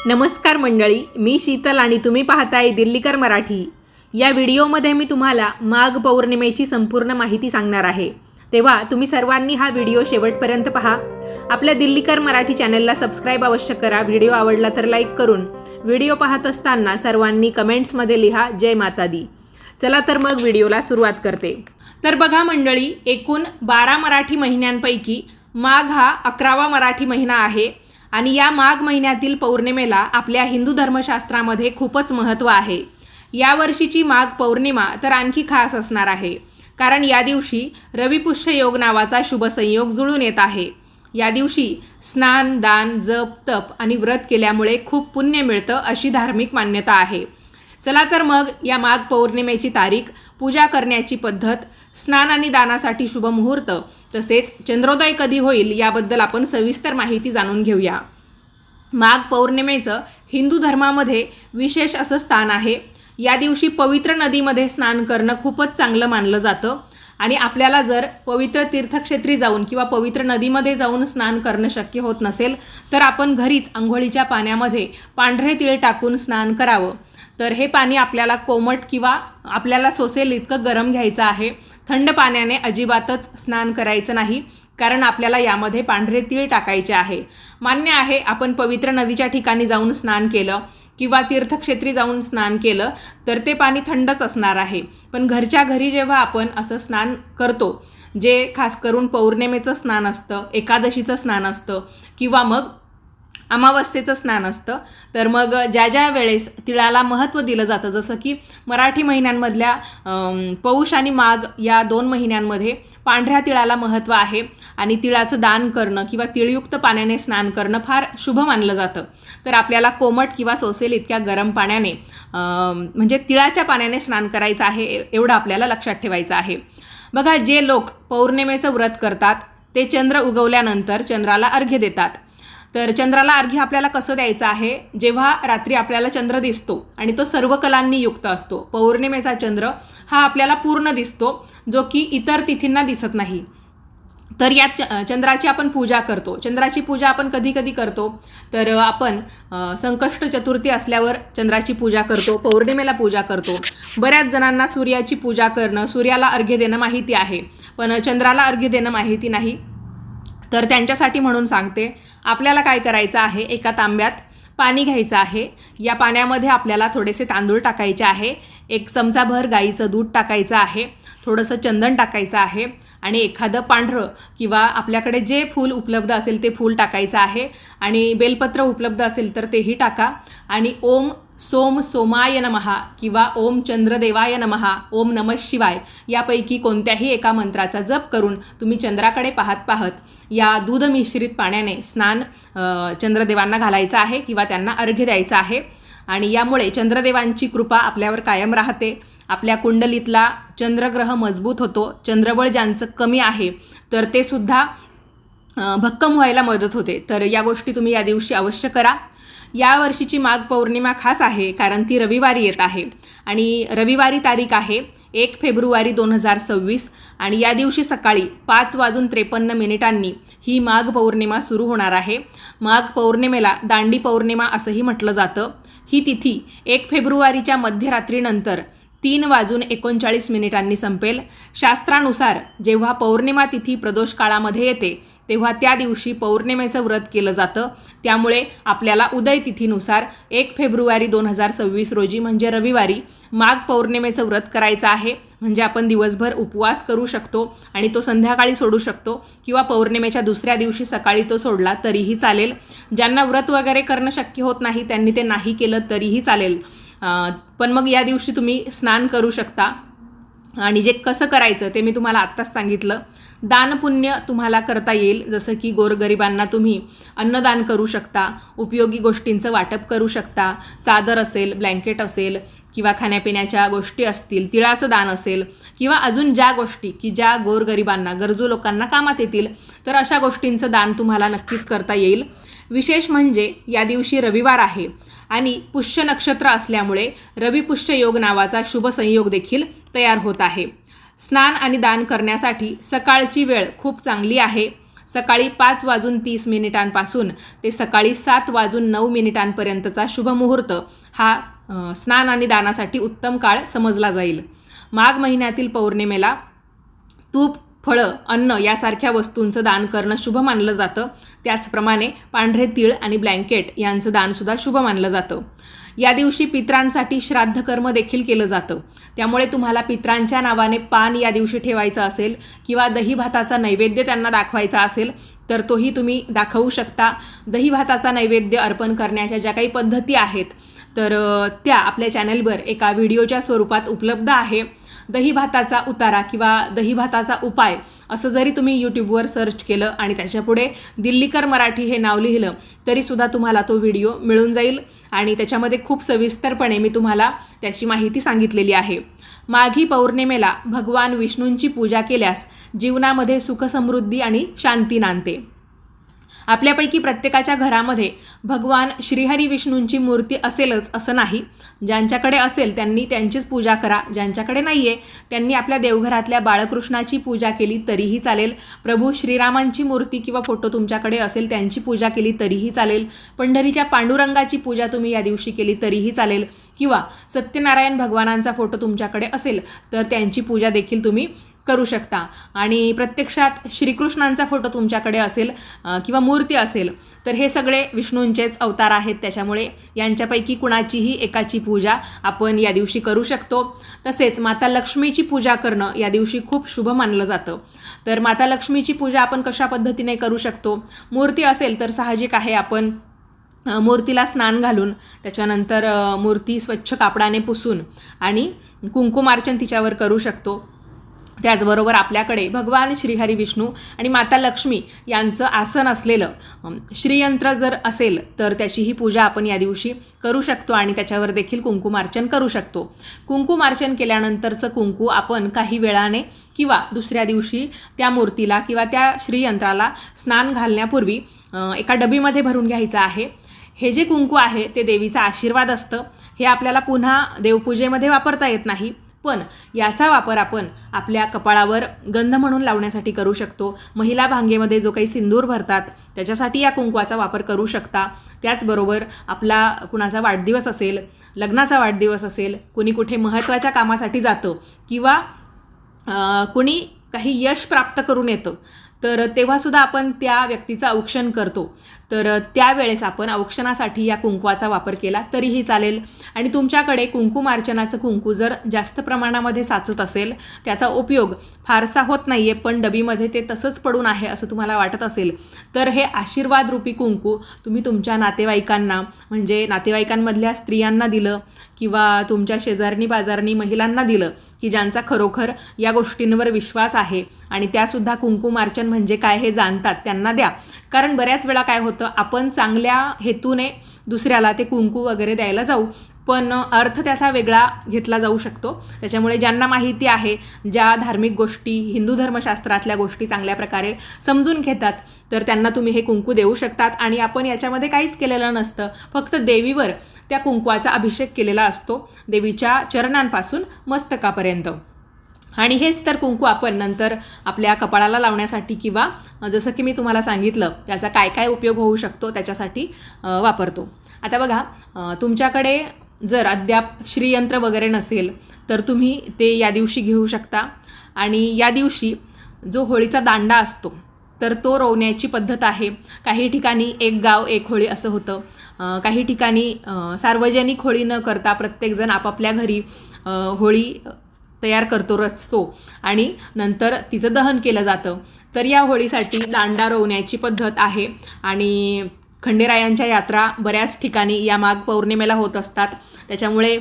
नमस्कार मंडळी, मी शीतल आणि तुम्ही पाहताय दिल्लीकर मराठी। या व्हिडिओमध्ये मी तुम्हाला माघ पौर्णिमेची संपूर्ण माहिती सांगणार आहे, तेव्हा तुम्ही सर्वांनी हा व्हिडिओ शेवटपर्यंत पहा। आपल्या दिल्लीकर मराठी चॅनलला सबस्क्राइब अवश्य करा। व्हिडिओ आवडला तर लाईक करून व्हिडिओ पाहत असताना सर्वांनी कमेंट्समध्ये लिहा जय माता दी। चला तर मग व्हिडिओला सुरुवात करते। तर बघा मंडळी, एकूण 12 मराठी महिन्यांपैकी माघ हा 11वा मराठी महिना आहे आणि या माघ महिन्यातील पौर्णिमेला आपल्या हिंदू धर्मशास्त्रामध्ये खूपच महत्त्व आहे। या वर्षीची माघ पौर्णिमा तर आणखी खास असणार आहे, कारण या दिवशी रविपुष्य योग नावाचा शुभ संयोग जुळून येत आहे। या दिवशी स्नान, दान, जप, तप आणि व्रत केल्यामुळे खूप पुण्य मिळतं अशी धार्मिक मान्यता आहे। चला तर मग या माघ पौर्णिमेची तारीख, पूजा करण्याची पद्धत, स्नान आणि दानासाठी शुभ मुहूर्त, तसेच चंद्रोदय कधी होईल याबद्दल आपण सविस्तर माहिती जाणून घेऊया। माघ पौर्णिमेचं हिंदू धर्मामध्ये विशेष असं स्थान आहे। या दिवशी पवित्र नदीमध्ये स्नान करणं खूपच चांगलं मानलं जातं आणि आपल्याला जर पवित्र तीर्थक्षेत्री जाऊन किंवा पवित्र नदीमध्ये जाऊन स्नान करणं शक्य होत नसेल तर आपण घरीच अंघोळीच्या पाण्यामध्ये पांढरे तीळ टाकून स्नान करावं। तर हे पाणी आपल्याला कोमट किंवा आपल्याला सोसेल इतकं गरम घ्यायचं आहे। थंड पाण्याने अजिबातच स्नान करायचं नाही, कारण आपल्याला यामध्ये पांढरे तीळ टाकायचे आहे। मान्य आहे, आपण पवित्र नदीच्या ठिकाणी जाऊन स्नान केलं किंवा तीर्थक्षेत्री जाऊन स्नान केलं तर ते पाणी थंडच असणार आहे, पण घरच्या घरी जेव्हा आपण असं स्नान करतो, जे खास करून पौर्णिमेचं स्नान असतं, एकादशीचं स्नान असतं किंवा मग अमावस्येचं स्नान असतं, तर मग ज्या ज्या वेळेस तिळाला महत्त्व दिलं जातं, जसं की मराठी महिन्यांमधल्या पौष आणि माघ या 2 महिन्यांमध्ये पांढऱ्या तिळाला महत्त्व आहे आणि तिळाचं दान करणं किंवा तिळयुक्त पाण्याने स्नान करणं फार शुभ मानलं जातं। तर आपल्याला कोमट किंवा सोसेल इतक्या गरम पाण्याने म्हणजे तिळाच्या पाण्याने स्नान करायचं आहे, एवढं आपल्याला लक्षात ठेवायचं आहे। बघा, जे लोक पौर्णिमेचं व्रत करतात ते चंद्र उगवल्यानंतर चंद्राला अर्घ्य देतात। तर चंद्राला अर्घ्य आपल्याला कसं द्यायचं आहे, जेव्हा रात्री आपल्याला चंद्र दिसतो आणि तो सर्व कलांनी युक्त असतो। पौर्णिमेचा चंद्र हा आपल्याला पूर्ण दिसतो, जो की इतर तिथींना दिसत नाही। तर या चंद्राची आपण पूजा करतो। चंद्राची पूजा आपण कधी कधी करतो, तर आपण संकष्ट चतुर्थी असल्यावर चंद्राची पूजा करतो, पौर्णिमेला पूजा करतो। बऱ्याच जणांना सूर्याची पूजा करणं, सूर्याला अर्घ्य देणं माहिती आहे, पण चंद्राला अर्घ्य देणं माहिती नाही। तर त्यांच्यासाठी म्हणून सांगते, आपल्याला काय करायचं आहे, एका तांब्यात पाणी घ्यायचं आहे। या पाण्यामध्ये आपल्याला थोडेसे तांदूळ टाकायचे आहे, 1 चमचाभर गाईचं दूध टाकायचं आहे, थोडंसं चंदन टाकायचं आहे आणि एखादं पांढरं किंवा आपल्याकडे जे फूल उपलब्ध असेल ते फूल टाकायचं आहे आणि बेलपत्र उपलब्ध असेल तर तेही टाका आणि ओम सोम सोमाय नमः किंवा ओम चंद्रदेवाय नमः, ओम नमः शिवाय यापैकी कोणत्याही एका मंत्राचा जप करून तुम्ही चंद्राकडे पाहत पाहत या दूध मिश्रित पाण्याने स्नान चंद्रदेवांना घालायचं आहे किंवा त्यांना अर्घ्य द्यायचं आहे आणि यामुळे चंद्रदेवांची कृपा आपल्यावर कायम राहते। आपल्या कुंडलीतला चंद्रग्रह मजबूत होतो। चंद्रबळ ज्यांचं कमी आहे तर ते सुद्धा भक्कम व्हायला मदत होते। तर या गोष्टी तुम्ही या दिवशी अवश्य करा। या वर्षीची माघ पौर्णिमा खास आहे, कारण ती रविवारी येत आहे आणि रविवारी तारीख आहे 1 फेब्रुवारी 2026 आणि या दिवशी सकाळी 5:53 ही माघ पौर्णिमा सुरू होणार आहे। माघ पौर्णिमेला दांडी पौर्णिमा असंही म्हटलं जातं। ही तिथी 1 फेब्रुवारीच्या मध्यरात्रीनंतर 3:39 संपेल। शास्त्रानुसार जेव्हा पौर्णिमा तिथी प्रदोष काळामध्ये येते तेव्हा त्या दिवशी पौर्णिमेचं व्रत केलं जातं। त्यामुळे आपल्याला उदय तिथीनुसार 1 फेब्रुवारी 2026 रोजी म्हणजे रविवारी माघ पौर्णिमेचं व्रत करायचं आहे। म्हणजे आपण दिवसभर उपवास करू शकतो आणि तो संध्याकाळी सोडू शकतो किंवा पौर्णिमेच्या दुसऱ्या दिवशी सकाळी तो सोडला तरीही चालेल। ज्यांना व्रत वगैरे करणं शक्य होत नाही त्यांनी ते नाही केलं तरीही चालेल, पण मग या दिवशी तुम्ही स्नान करू शकता आणि जे कसं करायचं ते मी तुम्हाला आत्ताच सांगितलं। दानपुण्य तुम्हाला करता येईल, जसं की गोरगरिबांना तुम्ही अन्नदान करू शकता, उपयोगी गोष्टींचं वाटप करू शकता, चादर असेल, ब्लँकेट असेल किंवा खाण्यापिण्याच्या गोष्टी असतील, तिळाचं दान असेल किंवा अजून ज्या गोष्टी की ज्या गोरगरिबांना, गरजू लोकांना कामात येतील, तर अशा गोष्टींचं दान तुम्हाला नक्कीच करता येईल। विशेष म्हणजे या दिवशी रविवार आहे आणि पुष्य नक्षत्र असल्यामुळे रविपुष्य योग नावाचा शुभ संयोग देखील तयार होत आहे। स्नान आणि दान करण्यासाठी सकाळची वेळ खूप चांगली आहे। सकाळी 5:30 ते सकाळी 7:09 शुभ मुहूर्त हा स्नान आणि दानासाठी उत्तम काळ समजला जाईल. माघ महिन्यातील पौर्णिमेला तूप, फळं, अन्न यासारख्या वस्तूंचं दान करणं शुभ मानलं जातं. त्याचप्रमाणे पांढरे तीळ आणि ब्लँकेट यांचं दानसुद्धा शुभ मानलं जातं. या दिवशी पितरांसाठी श्राद्ध कर्म देखील केलं जातं. त्यामुळे तुम्हाला पितरांच्या नावाने पान या दिवशी ठेवायचं असेल किंवा दही भाताचा नैवेद्य त्यांना दाखवायचा असेल तर तोही तुम्ही दाखवू शकता. दही भाताचा नैवेद्य अर्पण करण्याच्या ज्या काही पद्धती आहेत तर त्या आपल्या चॅनलवर एका व्हिडिओच्या स्वरूपात उपलब्ध आहे. दही भाताचा उतारा किंवा दही भाताचा उपाय असं जरी तुम्ही यूट्यूबवर सर्च केलं आणि त्याच्यापुढे दिल्लीकर मराठी हे नाव लिहिलं तरीसुद्धा तुम्हाला तो व्हिडिओ मिळून जाईल आणि त्याच्यामध्ये खूप सविस्तरपणे मी तुम्हाला त्याची माहिती सांगितलेली आहे. माघी पौर्णिमेला भगवान विष्णूंची पूजा केल्यास जीवनामध्ये सुखसमृद्धी आणि शांती नांदते. आपल्यापैकी प्रत्येकाच्या घरामध्ये भगवान श्रीहरी विष्णूंची मूर्ती असेलच असं नाही. ज्यांच्याकडे असेल त्यांनी त्यांचीच पूजा करा. ज्यांच्याकडे नाही आहे त्यांनी आपल्या देवघरातल्या बाळकृष्णाची पूजा केली तरीही चालेल. प्रभू श्रीरामांची मूर्ती किंवा फोटो तुमच्याकडे असेल त्यांची पूजा केली तरीही चालेल. पंढरीच्या पांडुरंगाची पूजा तुम्ही या दिवशी केली तरीही चालेल किंवा सत्यनारायण भगवानांचा फोटो तुमच्याकडे असेल तर त्यांची पूजा देखील तुम्ही करू शकता. आणि प्रत्यक्षात श्रीकृष्णांचा फोटो तुमच्याकडे असेल किंवा मूर्ती असेल तर हे सगळे विष्णूंचेच अवतार आहेत. त्याच्यामुळे यांच्यापैकी कुणाचीही एकाची पूजा आपण या दिवशी करू शकतो. तसेच माता लक्ष्मीची पूजा करणं या दिवशी खूप शुभ मानलं जातं. तर माता लक्ष्मीची पूजा आपण कशा पद्धतीने करू शकतो? मूर्ती असेल तर साहजिक आहे आपण मूर्तीला स्नान घालून त्याच्यानंतर मूर्ती स्वच्छ कापडाने पुसून आणि कुंकुमार्चन तिच्यावर करू शकतो. त्याचबरोबर आपल्याकडे भगवान श्रीहरी विष्णू आणि माता लक्ष्मी यांचं आसन असलेलं श्रीयंत्र जर असेल तर त्याचीही पूजा आपण या दिवशी करू शकतो आणि त्याच्यावर देखील कुंकुमार्चन करू शकतो. कुंकुमार्चन केल्यानंतरचं कुंकू आपण काही वेळाने किंवा दुसऱ्या दिवशी त्या मूर्तीला किंवा त्या श्रीयंत्राला स्नान घालण्यापूर्वी एका डबीमध्ये भरून घ्यायचं आहे. हे जे कुंकू आहे ते देवीचा आशीर्वाद असतं. हे आपल्याला पुन्हा देवपूजेमध्ये वापरता येत नाही, पण याचा वापर आपण आपल्या कपाळावर गंध म्हणून लावण्यासाठी करू शकतो. महिला भांगेमध्ये जो काही सिंदूर भरतात त्याच्यासाठी या कुंकवाचा वापर करू शकता. त्याचबरोबर आपला कुणाचा वाढदिवस असेल, लग्नाचा वाढदिवस असेल, कुणी कुठे महत्त्वाच्या कामासाठी जातं किंवा कुणी काही यश प्राप्त करून येतं तर तेव्हासुद्धा आपण त्या व्यक्तीचं औक्षण करतो. तर त्यावेळेस आपण औक्षणासाठी या कुंकवाचा वापर केला तरीही चालेल. आणि तुमच्याकडे कुंकुमार्चनाचं कुंकू जर जास्त प्रमाणामध्ये साचत असेल, त्याचा उपयोग फारसा होत नाही आहे पण डबीमध्ये ते तसंच पडून आहे असं तुम्हाला वाटत असेल तर हे आशीर्वादरूपी कुंकू तुम्ही तुमच्या नातेवाईकांना म्हणजे नातेवाईकांमधल्या स्त्रियांना दिलं किंवा तुमच्या शेजारणी बाजारणी महिलांना दिलं की ज्यांचा खरोखर या गोष्टींवर विश्वास आहे आणि त्यासुद्धा कुंकुमार्चन म्हणजे काय हे जाणतात त्यांना द्या. कारण बऱ्याच वेळा काय होतं आपण चांगल्या हेतूने दुसऱ्याला ते कुंकू वगैरे द्यायला जाऊ पण अर्थ त्याचा वेगळा घेतला जाऊ शकतो. त्याच्यामुळे ज्यांना माहिती आहे, ज्या धार्मिक गोष्टी हिंदू धर्मशास्त्रातल्या गोष्टी चांगल्या प्रकारे समजून घेतात तर त्यांना तुम्ही हे कुंकू देऊ शकतात. आणि आपण याच्यामध्ये काहीच केलेलं नसतं, फक्त देवीवर त्या कुंकवाचा अभिषेक केलेला असतो देवीच्या चरणांपासून मस्तकापर्यंत. आणि हेच तर कुंकू आपण नंतर आपल्या कपाळाला लावण्यासाठी किंवा जसं की मी तुम्हाला सांगितलं त्याचा काय काय उपयोग होऊ शकतो त्याच्यासाठी वापरतो. आता बघा, तुमच्याकडे जर अद्याप श्रीयंत्र वगैरे नसेल तर तुम्ही ते या दिवशी घेऊ शकता. आणि या दिवशी जो होळीचा दांडा असतो तर तो रोवण्याची पद्धत आहे. काही ठिकाणी एक गाव एक होळी असं होतं, काही ठिकाणी सार्वजनिक होळी न करता प्रत्येकजण आपापल्या घरी होळी तयार करतो, रचतो आणि नंतर तिचं दहन केलं जातं. तर या होळीसाठी दांडा रोवण्याची पद्धत आहे. आणि खंडेरायांच्या यात्रा बऱ्याच ठिकाणी या माघ पौर्णिमेला होत असतात. त्याच्यामुळे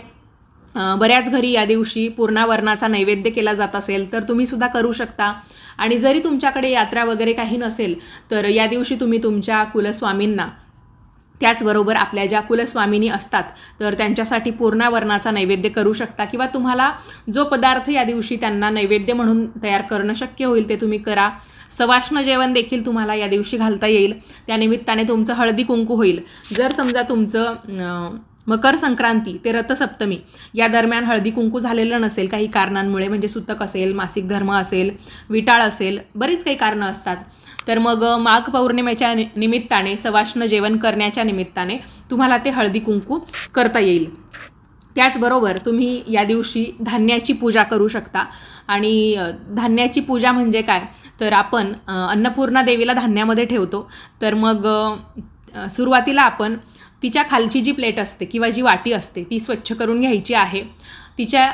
बऱ्याच घरी या दिवशी पूर्णावरणाचा नैवेद्य केला जात असेल तर तुम्हीसुद्धा करू शकता. आणि जरी तुमच्याकडे यात्रा वगैरे काही नसेल तर या दिवशी तुम्ही तुमच्या कुलस्वामींना, त्याचबरोबर आपल्या ज्या कुलस्वामिनी असतात तर त्यांच्यासाठी पूर्णावरणाचा नैवेद्य करू शकता किंवा तुम्हाला जो पदार्थ या दिवशी त्यांना नैवेद्य म्हणून तयार करणं शक्य होईल ते तुम्ही करा. सवाष्ण जेवण देखील तुम्हाला या दिवशी घालता येईल. त्यानिमित्ताने तुमचं हळदी कुंकू होईल. जर समजा तुमचं मकर संक्रांती ते रथसप्तमी या दरम्यान हळदी कुंकू झालेलं नसेल काही कारणांमुळे, म्हणजे सुतक असेल, मासिक धर्म असेल, विटाळ असेल, बरीच काही कारणं असतात, तर मग माघ पौर्णिमेच्या निमित्ताने सवाष्ण जेवण करण्याच्या निमित्ताने तुम्हाला ते हळदी कुंकू करता येईल. त्याचबरोबर तुम्ही या दिवशी धान्याची पूजा करू शकता. आणि धान्याची पूजा म्हणजे काय, तर आपण अन्नपूर्णा देवीला धान्यामध्ये ठेवतो. तर मग सुरुवातीला आपण तिच्या खालची जी प्लेट असते किंवा जी वाटी असते ती स्वच्छ करून घ्यायची आहे. तिच्या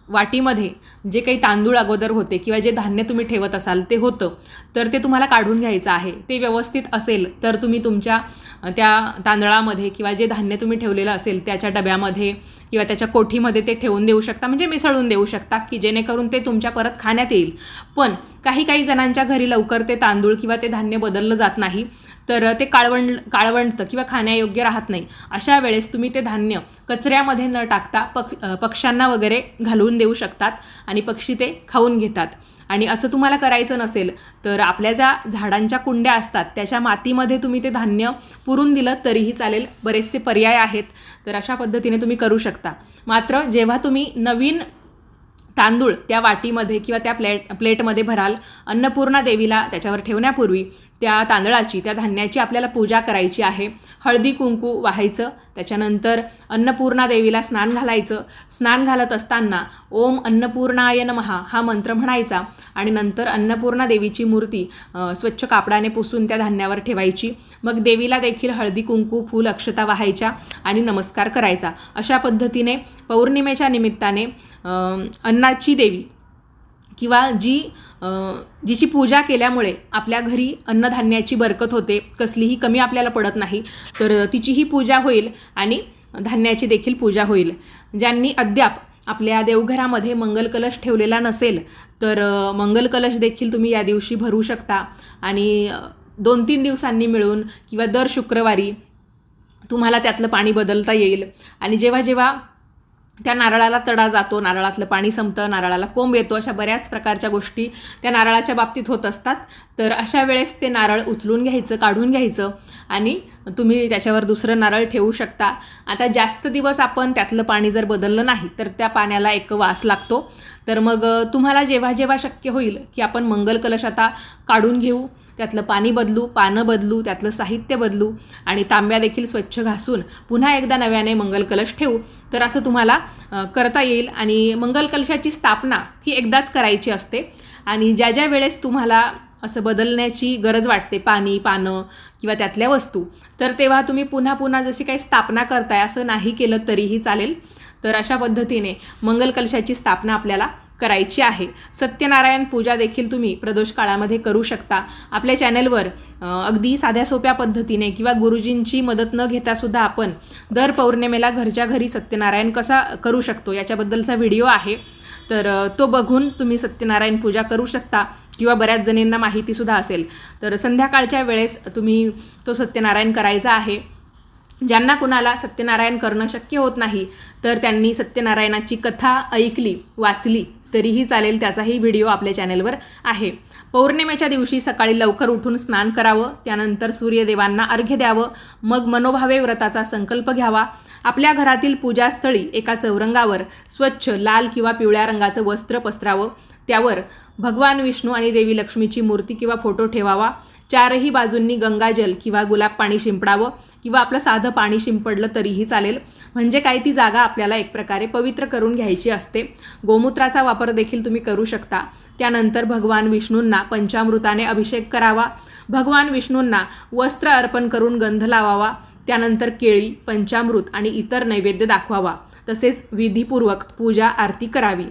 वाटीमध्ये जे काही तांदूळ अगोदर होते किंवा जे धान्य तुम्ही ठेवत असाल ते होतं, तर ते तुम्हाला काढून घ्यायचं आहे. ते व्यवस्थित असेल तर तुम्ही तुमच्या त्या तांदळामध्ये किंवा जे धान्य तुम्ही ठेवलेलं असेल त्याच्या डब्यामध्ये किंवा त्याच्या कोठीमध्ये ते ठेवून देऊ शकता, म्हणजे मिसळून देऊ शकता की जेणेकरून ते तुमच्या परत खाण्यात येईल. पण काही जणांच्या घरी लवकर ते तांदूळ किंवा ते धान्य बदललं जात नाही, तर ते काळवंटतं किंवा खाण्यायोग्य राहत नाही. अशा वेळेस तुम्ही ते धान्य कचऱ्यामध्ये न टाकता पक्ष्यांना वगैरे घालून देऊ शकतात आणि पक्षी ते खाऊन घेतात. आणि असं तुम्हाला करायचं नसेल तर आपल्या ज्या झाडांच्या कुंड्या असतात त्याच्या मातीमध्ये तुम्ही ते धान्य पुरून दिलं तरीही चालेल. बरेचसे पर्याय आहेत, तर अशा पद्धतीने तुम्ही करू शकता. मात्र जेव्हा तुम्ही नवीन तांदूळ त्या वाटीमध्ये किंवा त्या प्लेटमध्ये भराल, अन्नपूर्णा देवीला त्याच्यावर ठेवण्यापूर्वी त्या तांदळाची, त्या धान्याची आपल्याला पूजा करायची आहे. हळदी कुंकू वाहायचं, त्याच्यानंतर अन्नपूर्णा देवीला स्नान घालायचं. स्नान घालत असताना ओम अन्नपूर्णाय नमः हा मंत्र म्हणायचा आणि नंतर अन्नपूर्णा देवीची मूर्ती स्वच्छ कापडाने पुसून त्या धान्यावर ठेवायची. मग देवीला देखील हळदी कुंकू, फूल, अक्षता वाहायच्या आणि नमस्कार करायचा. अशा पद्धतीने पौर्णिमेच्या निमित्ताने अन्नाची देवी किंवा जिची पूजा केल्यामुळे आपल्या घरी अन्नधान्याची बरकत होते, कसलीही कमी आपल्याला पडत नाही, तर तिचीही पूजा होईल आणि धान्याची देखील पूजा होईल. ज्यांनी अद्याप आपल्या देवघरामध्ये मंगल कलश ठेवलेला नसेल तर मंगल कलश देखील तुम्ही या दिवशी भरू शकता. आणि 2-3 दिवसांनी मिळून किंवा दर शुक्रवारी तुम्हाला त्यातलं पाणी बदलता येईल. आणि जेव्हा त्या नारळाला तडा जातो, नारळातलं पाणी संपतं, नारळाला कोंब येतो, अशा बऱ्याच प्रकारच्या गोष्टी त्या नारळाच्या बाबतीत होत असतात. तर अशा वेळेस ते नारळ उचलून घ्यायचं, काढून घ्यायचं आणि तुम्ही त्याच्यावर दुसरं नारळ ठेवू शकता. आता जास्त दिवस आपण त्यातलं पाणी जर बदललं नाही तर त्या पाण्याला एक वास लागतो. तर मग तुम्हाला जेव्हा शक्य होईल की आपण मंगल कलश आता काढून घेऊ, त्यातलं पाणी बदलू, पानं बदलू, त्यातलं साहित्य बदलू आणि तांब्या देखील स्वच्छ घासून पुन्हा एकदा नव्याने मंगल कलश ठेवू, तर असं तुम्हाला करता येईल. आणि मंगल कलशाची स्थापना ही एकदाच करायची असते. आणि ज्या वेळेस तुम्हाला असं बदलण्याची गरज वाटते, पाणी, पानं किंवा त्यातल्या वस्तू, तर तेव्हा तुम्ही पुन्हा जशी काही स्थापना करताय असं नाही केलं तरीही चालेल. तर अशा पद्धतीने मंगल कलशाची स्थापना आपल्याला करायची आहे. सत्यनारायण पूजा देखील तुम्ही प्रदोष काळामध्ये करू शकता. आपल्या चॅनलवर अगदी साध्या सोप्या पद्धतीने किंवा गुरुजींची मदत न घेता सुद्धा आपण दर पौर्णिमेला घरच्या घरी सत्यनारायण कसा करू शकतो याच्याबद्दलचा व्हिडिओ आहे. तर तो बघून तुम्ही सत्यनारायण पूजा करू शकता. किंवा बऱ्याच जणींना माहितीसुद्धा असेल तर संध्याकाळच्या वेळेस तुम्ही तो सत्यनारायण करायचा आहे. ज्यांना कुणाला सत्यनारायण करणं शक्य होत नाही तर त्यांनी सत्यनारायणाची कथा ऐकली, वाचली तरीही चालेल. त्याचाही व्हिडिओ आपल्या चॅनलवर आहे. पौर्णिमेच्या दिवशी सकाळी लवकर उठून स्नान करावं, त्यानंतर सूर्यदेवांना अर्घ्य द्यावं, मग मनोभावे व्रताचा संकल्प घ्यावा. आपल्या घरातील पूजास्थळी एका चौरंगावर स्वच्छ लाल किंवा पिवळ्या रंगाचं वस्त्र पसरावं. त्यावर भगवान विष्णू आणि देवी लक्ष्मीची मूर्ती किंवा फोटो ठेवावा. चारही बाजूंनी गंगाजल किंवा गुलाब पाणी शिंपडावं किंवा आपलं साधं पाणी शिंपडलं तरीही चालेल. म्हणजे काय, ती जागा आपल्याला एक प्रकारे पवित्र करून घ्यायची असते. गोमूत्राचा वापर देखील तुम्ही करू शकता. त्यानंतर भगवान विष्णूंना पंचामृताने अभिषेक करावा. भगवान विष्णूंना वस्त्र अर्पण करून गंध लावावा. त्यानंतर केळी, पंचामृत आणि इतर नैवेद्य दाखवावा. तसेच विधीपूर्वक पूजा आरती करावी.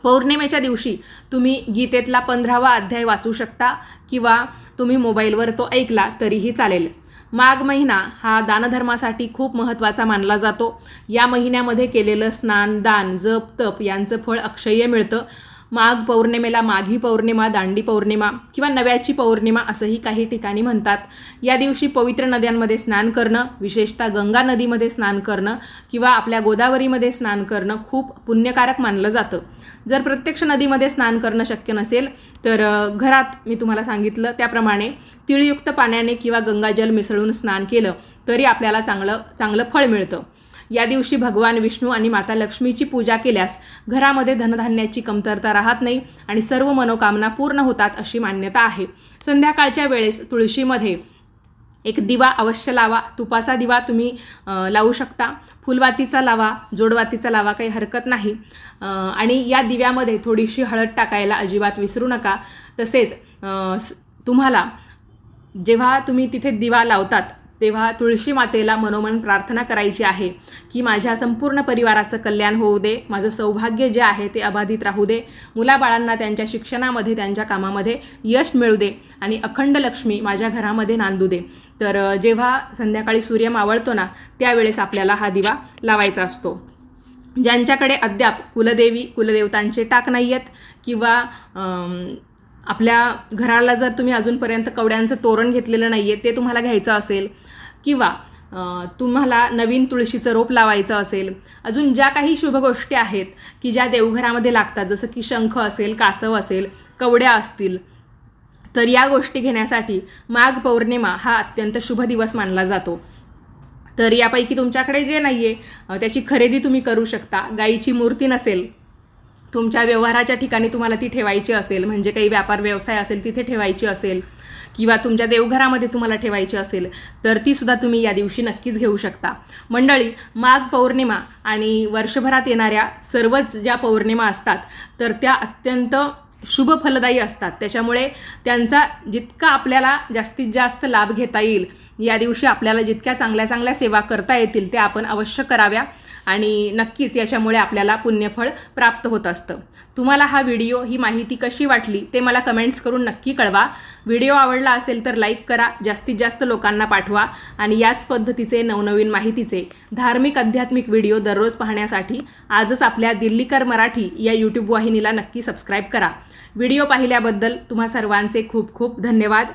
पौर्णिमेच्या दिवशी तुम्ही गीतेतला 15वा अध्याय वाचू शकता किंवा तुम्ही मोबाईलवर तो ऐकला तरीही चालेल. माघ महिना हा दानधर्मासाठी खूप महत्त्वाचा मानला जातो. या महिन्यामध्ये केलेलं स्नान, दान, जप, तप यांचं फळ अक्षय्य मिळतं. माघ पौर्णिमेला माघी पौर्णिमा, दांडी पौर्णिमा किंवा नव्याची पौर्णिमा असंही काही ठिकाणी म्हणतात. या दिवशी पवित्र नद्यांमध्ये स्नान करणं, विशेषतः गंगा नदीमध्ये स्नान करणं किंवा आपल्या गोदावरीमध्ये स्नान करणं खूप पुण्यकारक मानलं जातं. जर प्रत्यक्ष नदीमध्ये स्नान करणं शक्य नसेल तर घरात मी तुम्हाला सांगितलं त्याप्रमाणे तिळयुक्त पाण्याने किंवा गंगाजल मिसळून स्नान केलं तरी आपल्याला चांगलं फळ मिळतं. या दिवशी भगवान विष्णू आणि माता लक्ष्मीची पूजा केल्यास घरामध्ये धनधान्याची कमतरता राहत नाही आणि सर्व मनोकामना पूर्ण होतात अशी मान्यता आहे. संध्याकाळच्या वेळेस तुळशीमध्ये एक दिवा अवश्य लावा. तुपाचा दिवा तुम्ही लावू शकता, फुलवातीचा लावा, जोडवातीचा लावा, काही हरकत नाही. आणि या दिव्यामध्ये थोडीशी हळद टाकायला अजिबात विसरू नका. तसेच तुम्हाला जेव्हा तुम्ही तिथे दिवा लावतात तेव्हा तुळशी मातेला मनोमन प्रार्थना करायची आहे की माझ्या संपूर्ण परिवाराचं कल्याण होऊ दे, माझं सौभाग्य जे आहे ते अबाधित राहू दे, मुलाबाळांना त्यांच्या शिक्षणामध्ये त्यांच्या कामामध्ये यश मिळू दे आणि अखंड लक्ष्मी माझ्या घरामध्ये नांदू दे. तर जेव्हा संध्याकाळी सूर्य मावळतो ना त्यावेळेस आपल्याला हा दिवा लावायचा असतो. ज्यांच्याकडे अद्याप कुलदेवतांचे टाक नाही आहेत किंवा आपल्या घराला जर तुम्ही अजूनपर्यंत कवड्यांचं तोरण घेतलेलं नाही आहे ते तुम्हाला घ्यायचं असेल किंवा तुम्हाला नवीन तुळशीचं रोप लावायचं असेल, अजून ज्या काही शुभ गोष्टी आहेत की ज्या देवघरामध्ये लागतात, जसं की शंख असेल, कासव असेल, कवड्या असतील, तर या गोष्टी घेण्यासाठी माघ पौर्णिमा हा अत्यंत शुभ दिवस मानला जातो. तर यापैकी तुमच्याकडे जे नाही आहे त्याची खरेदी तुम्ही करू शकता. गाईची मूर्ती नसेल, तुमच्या व्यवहाराच्या ठिकाणी तुम्हाला ती ठेवायची असेल, म्हणजे काही व्यापार व्यवसाय असेल तिथे ठेवायची असेल किंवा तुमच्या देवघरामध्ये तुम्हाला ठेवायची असेल तर तीसुद्धा तुम्ही या दिवशी नक्कीच घेऊ शकता. मंडळी, माघ पौर्णिमा आणि वर्षभरात येणाऱ्या सर्वच ज्या पौर्णिमा असतात तर त्या अत्यंत शुभ फलदायी असतात. त्याच्यामुळे त्यांचा जितका आपल्याला जास्तीत जास्त लाभ घेता येईल, या दिवशी आपल्याला जितक्या चांगल्या चांगल्या सेवा करता येतील त्या आपण अवश्य कराव्या आणि नक्कीच याच्यामुळे आपल्याला पुण्यफळ प्राप्त होत असतं. तुम्हाला हा व्हिडिओ, ही माहिती कशी वाटली ते मला कमेंट्स करून नक्की कळवा. व्हिडिओ आवडला असेल तर लाईक करा, जास्तीत जास्त लोकांना पाठवा आणि याच पद्धतीचे नवनवीन माहितीचे धार्मिक आध्यात्मिक व्हिडिओ दररोज पाहण्यासाठी आजच आपल्या दिल्लीकर मराठी या यूट्यूब वाहिनीला नक्की सबस्क्राईब करा. व्हिडिओ पाहिल्याबद्दल तुम्हा सर्वांचे खूप खूप धन्यवाद.